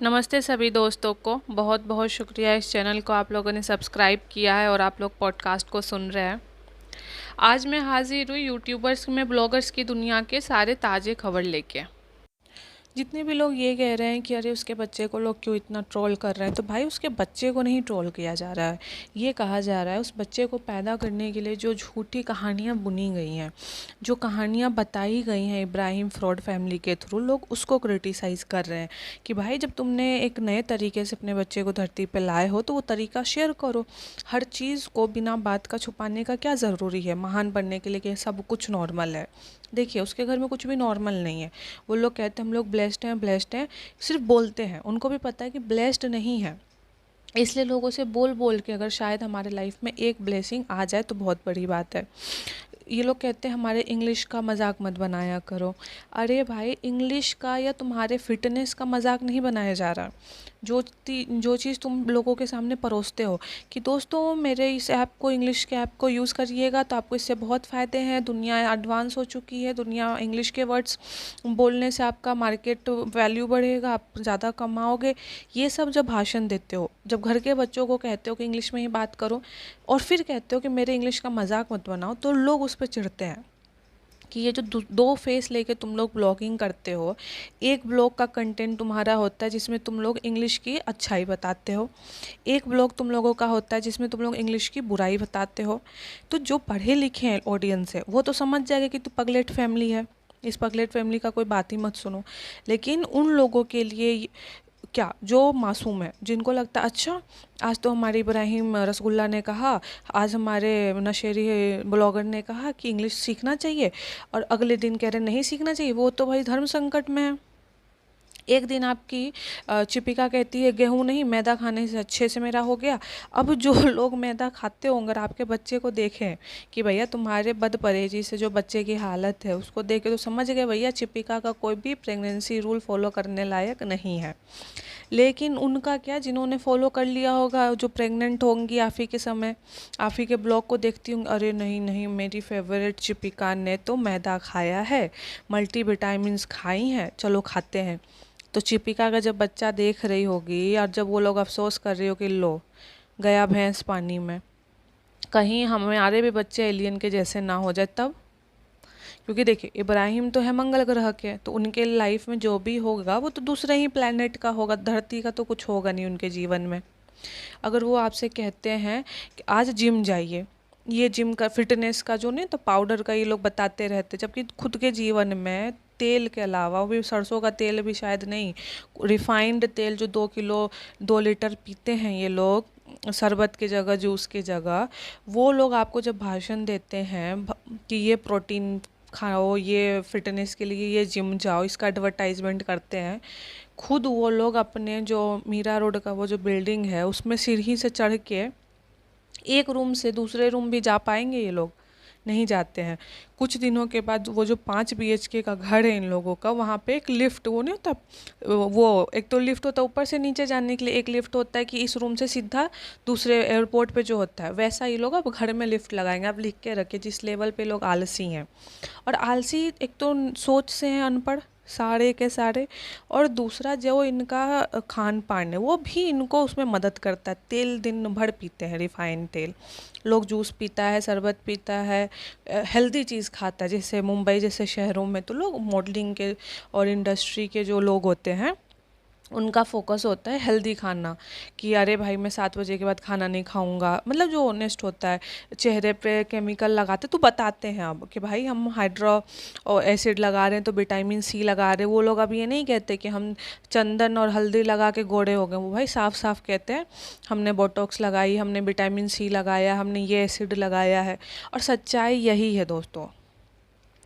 नमस्ते सभी दोस्तों को। बहुत बहुत शुक्रिया इस चैनल को आप लोगों ने सब्सक्राइब किया है और आप लोग पॉडकास्ट को सुन रहे हैं। आज मैं हाजिर हूँ यूट्यूबर्स में ब्लॉगर्स की दुनिया के सारे ताज़े खबर लेके। जितने भी लोग ये कह रहे हैं कि अरे उसके बच्चे को लोग क्यों इतना ट्रोल कर रहे हैं, तो भाई उसके बच्चे को नहीं ट्रोल किया जा रहा है। ये कहा जा रहा है उस बच्चे को पैदा करने के लिए जो झूठी कहानियाँ बुनी गई हैं, जो कहानियाँ बताई गई हैं इब्राहिम फ्रॉड फैमिली के थ्रू, लोग उसको क्रिटिसाइज़ कर रहे हैं कि भाई जब तुमने एक नए तरीके से अपने बच्चे को धरती पर लाए हो तो वो तरीका शेयर करो। हर चीज़ को बिना बात का छुपाने का क्या ज़रूरी है महान बनने के लिए कि सब कुछ नॉर्मल है। देखिए उसके घर में कुछ भी नॉर्मल नहीं है। वो लोग कहते हैं हम लोग ब्लेस्ड हैं, सिर्फ बोलते हैं। उनको भी पता है कि ब्लेस्ड नहीं है, इसलिए लोगों से बोल बोल के अगर शायद हमारे लाइफ में एक ब्लेसिंग आ जाए तो बहुत बड़ी बात है। ये लोग कहते हैं हमारे इंग्लिश का मजाक मत बनाया करो। अरे भाई इंग्लिश का या तुम्हारे फिटनेस का मजाक नहीं बनाया जा रहा। जो चीज़ तुम लोगों के सामने परोसते हो कि दोस्तों मेरे इस ऐप को, इंग्लिश के ऐप को यूज़ करिएगा तो आपको इससे बहुत फ़ायदे हैं, दुनिया एडवांस हो चुकी है, दुनिया इंग्लिश के वर्ड्स बोलने से आपका मार्केट वैल्यू बढ़ेगा, आप ज़्यादा कमाओगे। ये सब जब भाषण देते हो, जब घर के बच्चों को कहते हो कि इंग्लिश में ही बात करो और फिर कहते हो कि मेरे इंग्लिश का मजाक मत बनाओ, तो लोग उस पर चिढ़ते हैं कि ये जो दो फेस लेके तुम लोग ब्लॉगिंग करते हो। एक ब्लॉग का कंटेंट तुम्हारा होता है जिसमें तुम लोग इंग्लिश की अच्छाई बताते हो, एक ब्लॉग तुम लोगों का होता है जिसमें तुम लोग इंग्लिश की बुराई बताते हो। तो जो पढ़े लिखे हैं ऑडियंस है वो तो समझ जाएगा कि तू पगलेट फैमिली है, इस पगलेट फैमिली का कोई बात ही मत सुनो। लेकिन उन लोगों के लिए क्या जो मासूम है, जिनको लगता अच्छा आज तो हमारे इब्राहिम रसगुल्ला ने कहा, आज हमारे नशेरी ब्लॉगर ने कहा कि इंग्लिश सीखना चाहिए और अगले दिन कह रहे नहीं सीखना चाहिए, वो तो भाई धर्म संकट में है। एक दिन आपकी चिपिका कहती है गेहूँ नहीं मैदा खाने से अच्छे से मेरा हो गया। अब जो लोग मैदा खाते हो अगर आपके बच्चे को देखें कि भैया तुम्हारे बद परहेजी से जो बच्चे की हालत है उसको देख के तो समझ गए भैया चिपिका का कोई भी प्रेगनेंसी रूल फॉलो करने लायक नहीं है। लेकिन उनका क्या, जिन्होंने फॉलो कर लिया होगा, जो प्रेग्नेंट होंगी आफ़ी के समय, आफ़ी के ब्लॉग को देखती हूँ, अरे नहीं नहीं मेरी फेवरेट चिपिका ने तो मैदा खाया है, मल्टीविटामिन्स खाई हैं, चलो खाते हैं। तो चिपिका का जब बच्चा देख रही होगी और जब वो लोग अफसोस कर रही हो कि लो गया भैंस पानी में, कहीं हमारे भी बच्चे एलियन के जैसे ना हो जाए तब। क्योंकि देखिए इब्राहिम तो है मंगल ग्रह के, तो उनके लाइफ में जो भी होगा वो तो दूसरे ही प्लेनेट का होगा, धरती का तो कुछ होगा नहीं उनके जीवन में। अगर वो आपसे कहते हैं कि आज जिम जाइए, ये जिम का फिटनेस का जो नहीं तो पाउडर का ये लोग बताते रहते, जबकि खुद के जीवन में तेल के अलावा, वो भी सरसों का तेल भी शायद नहीं, रिफाइंड तेल जो 2 किलो 2 लीटर पीते हैं ये लोग शरबत की जगह, जूस की जगह, वो लोग आपको जब भाषण देते हैं कि ये प्रोटीन खाओ, ये फिटनेस के लिए ये जिम जाओ, इसका एडवर्टाइजमेंट करते हैं, खुद वो लोग अपने जो मीरा रोड का वो जो बिल्डिंग है उसमें सीढ़ी से चढ़ के एक रूम से दूसरे रूम भी जा पाएंगे? ये लोग नहीं जाते हैं। कुछ दिनों के बाद वो जो 5 BHK का घर है इन लोगों का, वहाँ पे एक लिफ्ट, वो नहीं होता, वो एक तो लिफ्ट होता है ऊपर से नीचे जाने के लिए, एक लिफ्ट होता है कि इस रूम से सीधा दूसरे एयरपोर्ट पे जो होता है, वैसा ये लोग अब घर में लिफ्ट लगाएंगे। आप लिख के रखिए जिस लेवल पे लोग आलसी हैं। और आलसी एक तो सोच से हैं अनपढ़ सारे के सारे, और दूसरा जो इनका खान पान है वो भी इनको उसमें मदद करता है। तेल दिन भर पीते हैं रिफाइंड तेल, लोग जूस पीता है, शरबत पीता है, हेल्दी चीज़ खाता है। जैसे मुंबई जैसे शहरों में तो लोग मॉडलिंग के और इंडस्ट्री के जो लोग होते हैं उनका फोकस होता है हेल्दी खाना, कि अरे भाई मैं 7 बजे के बाद खाना नहीं खाऊंगा। मतलब जो ऑनेस्ट होता है, चेहरे पे केमिकल लगाते तो बताते हैं अब कि भाई हम हाइड्रो और एसिड लगा रहे हैं तो विटामिन सी लगा रहे हैं। वो लोग अब ये नहीं कहते कि हम चंदन और हल्दी लगा के गोरे हो गए, वो भाई साफ साफ कहते हैं हमने बोटॉक्स लगाई, हमने विटामिन सी लगाया, हमने ये एसिड लगाया है। और सच्चाई यही है दोस्तों।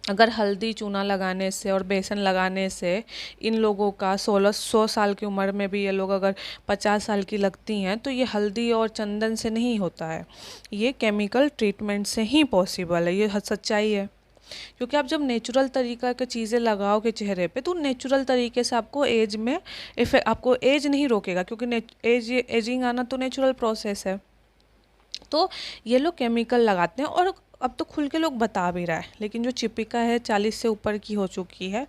अगर हल्दी चूना लगाने से और बेसन लगाने से इन लोगों का 100 साल की उम्र में भी ये लोग अगर 50 साल की लगती हैं, तो ये हल्दी और चंदन से नहीं होता है, ये केमिकल ट्रीटमेंट से ही पॉसिबल है। ये सच्चाई है। क्योंकि आप जब नेचुरल तरीका की चीज़ें लगाओगे चेहरे पे तो नेचुरल तरीके से आपको एज में इफेक्ट, आपको एज नहीं रोकेगा, क्योंकि एजिंग आना तो नेचुरल प्रोसेस है। तो ये लोग केमिकल लगाते हैं और अब तो खुल के लोग बता भी रहा है, लेकिन जो चिपिका है 40 से ऊपर की हो चुकी है,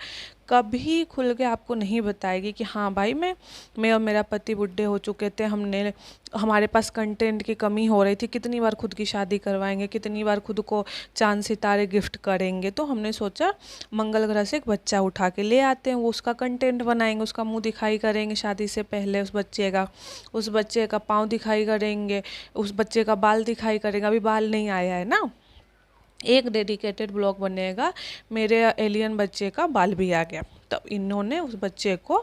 कभी खुल के आपको नहीं बताएगी कि हाँ भाई मैं और मेरा पति बुढ़े हो चुके थे, हमारे पास कंटेंट की कमी हो रही थी, कितनी बार खुद की शादी करवाएंगे, कितनी बार खुद को चांद सितारे गिफ्ट करेंगे। तो हमने सोचा मंगल ग्रह से एक बच्चा उठा के ले आते हैं, वो उसका कंटेंट बनाएंगे, उसका मुंह दिखाई करेंगे शादी से पहले, उस बच्चे का पाँव दिखाई करेंगे, उस बच्चे का बाल दिखाई करेंगे। अभी बाल नहीं आया है ना, एक डेडिकेटेड ब्लॉग बनेगा, मेरे एलियन बच्चे का बाल भी आ गया। तब इन्होंने उस बच्चे को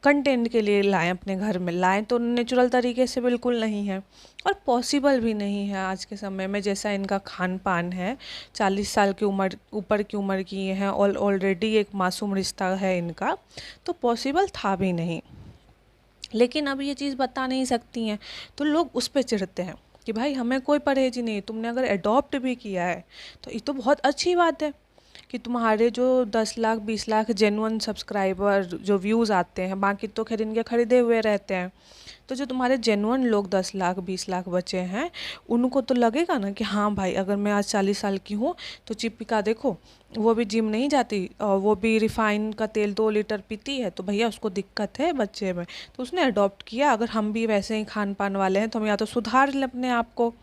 कंटेंट के लिए लाए, अपने घर में लाए, तो नेचुरल तरीके से बिल्कुल नहीं है और पॉसिबल भी नहीं है आज के समय में, जैसा इनका खान पान है। 40 साल की उम्र, ऊपर की उम्र की है, ऑलरेडी एक मासूम रिश्ता है इनका, तो पॉसिबल था भी नहीं। लेकिन अब ये चीज़ बता नहीं सकती हैं, तो लोग उस पर चिढ़ते हैं कि भाई हमें कोई परहेज ही नहीं, तुमने अगर अडॉप्ट भी किया है तो ये तो बहुत अच्छी बात है कि तुम्हारे जो 10 लाख 20 लाख जेन्युइन सब्सक्राइबर जो व्यूज़ आते हैं, बाकी तो खैर इनके खरीदे हुए रहते हैं, तो जो तुम्हारे जेन्युइन लोग 10 लाख 20 लाख बचे हैं, उनको तो लगेगा ना कि हाँ भाई, अगर मैं आज 40 साल की हूँ तो चिपिका देखो, वो भी जिम नहीं जाती और वो भी रिफाइन का तेल 2 लीटर पीती है, तो भैया उसको दिक्कत है बच्चे में, तो उसने अडॉप्ट किया। अगर हम भी वैसे ही खान पान वाले हैं तो हम या तो सुधार लें अपने आप को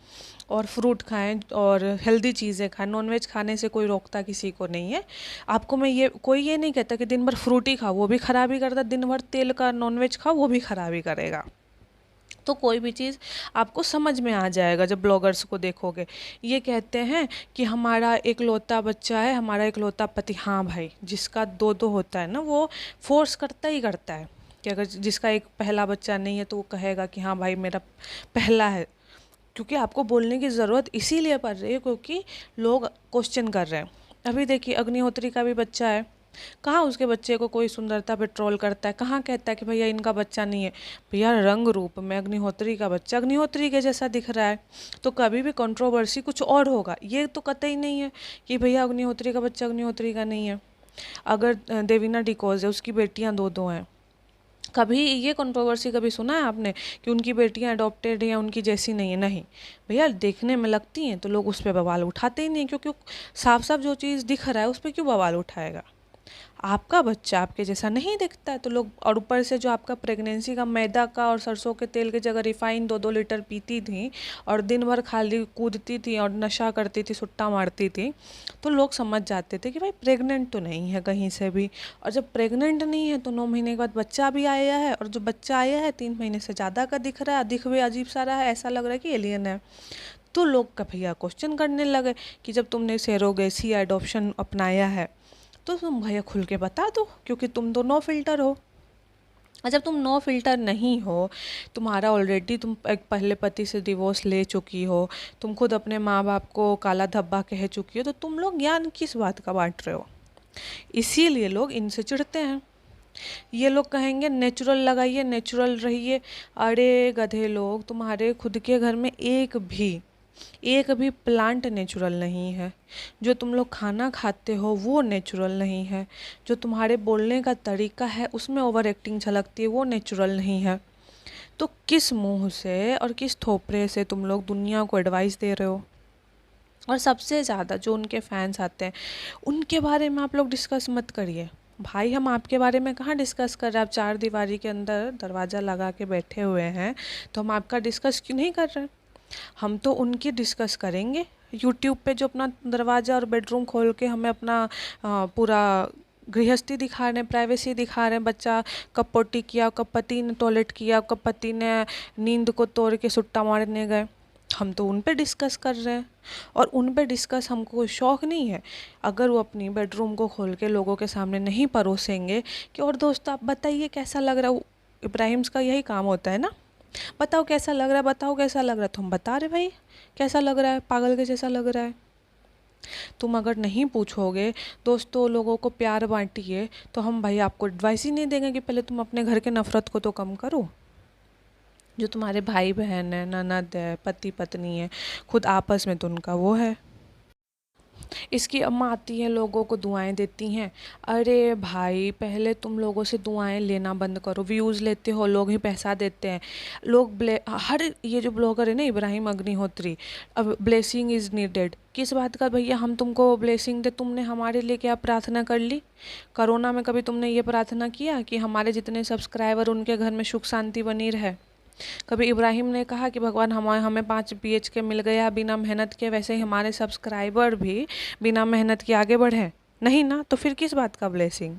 और फ्रूट खाएं और हेल्दी चीज़ें खाएं। नॉनवेज खाने से कोई रोकता किसी को नहीं है आपको। कोई ये नहीं कहता कि दिन भर फ्रूट ही खाओ, वो भी खराबी करता, दिन भर तेल का नॉनवेज खाओ, वो भी खराबी करेगा। तो कोई भी चीज़ आपको समझ में आ जाएगा जब ब्लॉगर्स को देखोगे। ये कहते हैं कि हमारा एकलौता बच्चा है, हमारा एकलौता पति। हाँ भाई, जिसका दो दो होता है ना, वो फोर्स करता ही करता है कि अगर जिसका एक पहला बच्चा नहीं है तो वो कहेगा कि हाँ भाई मेरा पहला है। क्योंकि आपको बोलने की ज़रूरत इसीलिए पड़ रही है क्योंकि लोग क्वेश्चन कर रहे हैं। अभी देखिए, अग्निहोत्री का भी बच्चा है, कहाँ उसके बच्चे को कोई सुंदरता पे ट्रोल करता है, कहाँ कहता है कि भैया इनका बच्चा नहीं है। भैया रंग रूप में अग्निहोत्री का बच्चा अग्निहोत्री के जैसा दिख रहा है, तो कभी भी कंट्रोवर्सी कुछ और होगा। ये तो कतई नहीं है कि भैया अग्निहोत्री का बच्चा अग्निहोत्री का नहीं है। अगर देवीना डिकोज है, उसकी बेटियां दो दो हैं, कभी ये कंट्रोवर्सी कभी सुना है आपने कि उनकी बेटियां अडॉप्टेड हैं या उनकी जैसी नहीं है? नहीं भैया, देखने में लगती हैं तो लोग उस पर बवाल उठाते ही नहीं, क्योंकि साफ साफ जो चीज़ दिख रहा है उस पर क्यों बवाल उठाएगा। आपका बच्चा आपके जैसा नहीं दिखता है तो लोग, और ऊपर से जो आपका प्रेगनेंसी का मैदा का और सरसों के तेल की जगह रिफाइन 2-2 लीटर पीती थी और दिन भर खाली कूदती थी और नशा करती थी, सुट्टा मारती थी, तो लोग समझ जाते थे कि भाई प्रेग्नेंट तो नहीं है कहीं से भी। और जब प्रेग्नेंट नहीं है तो 9 महीने के बाद बच्चा भी आया है, और जो बच्चा आया है 3 महीने से ज़्यादा का दिख रहा है, दिख भी अजीब सा रहा है, ऐसा लग रहा है कि एलियन है। तो लोग का भैया क्वेश्चन करने लगे कि जब तुमने सेरोगेसी एडॉप्शन अपनाया है तो तुम भैया खुल के बता दो, क्योंकि तुम तो नो फिल्टर हो। और जब तुम नो फिल्टर नहीं हो, तुम्हारा ऑलरेडी, तुम एक पहले पति से डिवोर्स ले चुकी हो, तुम खुद अपने माँ बाप को काला धब्बा कह चुकी हो, तो तुम लोग ज्ञान किस बात का बांट रहे हो? इसीलिए लोग इनसे चिढ़ते हैं। ये लोग कहेंगे नेचुरल लगाइए, नेचुरल रहिए। अरे गधे लोग, तुम्हारे खुद के घर में एक भी प्लांट नेचुरल नहीं है। जो तुम लोग खाना खाते हो वो नेचुरल नहीं है। जो तुम्हारे बोलने का तरीका है उसमें ओवर एक्टिंग झलकती है, वो नेचुरल नहीं है। तो किस मुंह से और किस थोपरे से तुम लोग दुनिया को एडवाइस दे रहे हो? और सबसे ज़्यादा जो उनके फैंस आते हैं उनके बारे में आप लोग डिस्कस मत करिए। भाई, हम आपके बारे में कहाँ डिस्कस कर रहे हैं? आप 4 दीवारी के अंदर दरवाज़ा लगा के बैठे हुए हैं, तो हम आपका डिस्कस क्यों नहीं कर रहे हैं? हम तो उनकी डिस्कस करेंगे यूट्यूब पे, जो अपना दरवाज़ा और बेडरूम खोल के हमें अपना पूरा गृहस्थी दिखा रहे हैं, प्राइवेसी दिखा रहे हैं। बच्चा कब पोटी किया, कब पति ने टॉयलेट किया, कब पति ने नींद को तोड़ के सुट्टा मारने गए, हम तो उन पे डिस्कस कर रहे हैं। और उन पे डिस्कस हमको कोई शौक़ नहीं है। अगर वो अपनी बेडरूम को खोल के लोगों के सामने नहीं परोसेंगे कि और दोस्तों आप बताइए कैसा लग रहा है, इब्राहिम्स का यही काम होता है ना, बताओ कैसा लग रहा है, बताओ कैसा लग रहा है, तो हम बता रहे भाई कैसा लग रहा है, पागल के जैसा लग रहा है। तुम अगर नहीं पूछोगे दोस्तों, लोगों को प्यार बांटिए, तो हम भाई आपको एडवाइस ही नहीं देंगे कि पहले तुम अपने घर के नफ़रत को तो कम करो। जो तुम्हारे भाई बहन है, ननद है, पति पत्नी है, खुद आपस में तो उनका वो है। इसकी अम्मा आती है, लोगों को दुआएं देती हैं। अरे भाई, पहले तुम लोगों से दुआएं लेना बंद करो। व्यूज़ लेते हो, लोग ही पैसा देते हैं। हर ये जो ब्लॉगर है ना, इब्राहिम अग्निहोत्री, अब ब्लेसिंग इज़ नीडेड, किस बात का भैया हम तुमको ब्लेसिंग दे? तुमने हमारे लिए क्या प्रार्थना कर ली? कोरोना में कभी तुमने ये प्रार्थना किया कि हमारे जितने सब्सक्राइबर उनके घर में सुख शांति बनी रहे? कभी इब्राहिम ने कहा कि भगवान हमें 5 BHK मिल गया बिना मेहनत के, वैसे ही हमारे सब्सक्राइबर भी बिना मेहनत के आगे बढ़े? नहीं ना, तो फिर किस बात का ब्लेसिंग?